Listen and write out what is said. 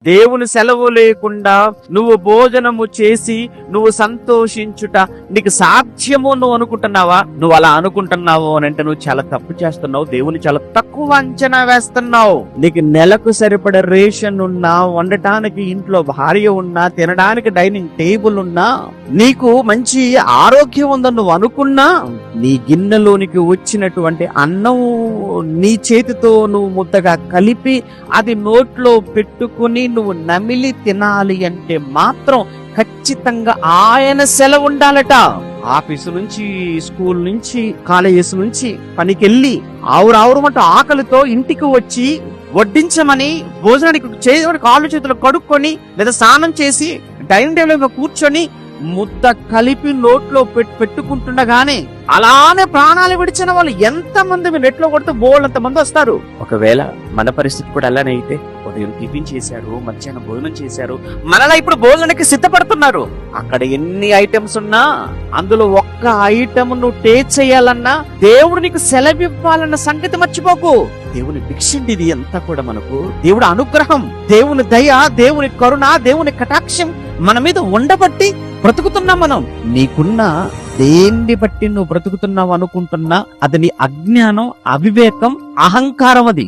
దేవుని సెలవు లేకుండా నువ్వు భోజనము చేసి నువ్వు సంతోషించుట నీకు సాధ్యము నువ్వు అనుకుంటున్నావా? నువ్వు అలా అనుకుంటున్నావు అని అంటే నువ్వు చాలా తప్పు చేస్తున్నావు. దేవుని చాలా తక్కువ అంచనా వేస్తున్నావు. నీకు నెలకు సరిపడే రేషన్ ఉన్నా, వండటానికి ఇంట్లో భార్య ఉన్నా, తినడానికి డైనింగ్ టేబుల్ ఉన్నా, నీకు మంచి ఆరోగ్యం ఉందని నువ్వు అనుకున్నా, నీ గిన్నెలోనికి వచ్చినటువంటి అన్నం నీ చేతితో నువ్వు ముద్దగా కలిపి అది నోట్లో పెట్టుకుని నువ్వు నమిలి తినాలి అంటే మాత్రం ఖచ్చితంగా ఆయన సెలవు ఉండాలట. ఆఫీసు నుంచి, స్కూల్ నుంచి, కాలేజెస్ నుంచి పనికెళ్ళి ఆవురావురమంటూ ఆకలితో ఇంటికి వచ్చి వడ్డించమని భోజనానికి చేయడానికి కాళ్ళు చేతులు కడుక్కొని లేదా స్నానం చేసి డైనింగ్ టేబుల్ మీద కూర్చొని ముద్ద కలిపి నోట్లో పెట్టుకుంటుండగానే అలానే ప్రాణాలు విడిచిన వాళ్ళు ఎంతమంది నెట్లో కొడితే బోళ్ళంత మంది వస్తారు. ఒకవేళ మన పరిస్థితి కూడా అలానే అయితే, ఉదయం టిఫిన్ చేశారు, మధ్యాహ్నం భోజనం చేశారు, మనలా ఇప్పుడు భోజనానికి సిద్ధపడుతున్నారు. అక్కడ ఎన్ని ఐటమ్స్ ఉన్నా అందులో ఒక్క ఐటమ్ నువ్వు టేస్ట్ చేయాలన్నా దేవుడు నీకు సెలవు ఇవ్వాలన్న సంగతి మర్చిపోకు. దేవుని భిక్షండి ఇది అంతా కూడా. మనకు దేవుడు అనుగ్రహం, దేవుని దయ, దేవుని కరుణ, దేవుని కటాక్షం మన మీద ఉండబట్టి బ్రతుకుతున్నాం మనం. నీకున్న దేన్ని బట్టి నువ్వు బ్రతుకుతున్నావు అనుకుంటున్నా అది నీ అజ్ఞానం, అవివేకం, అహంకారం. అది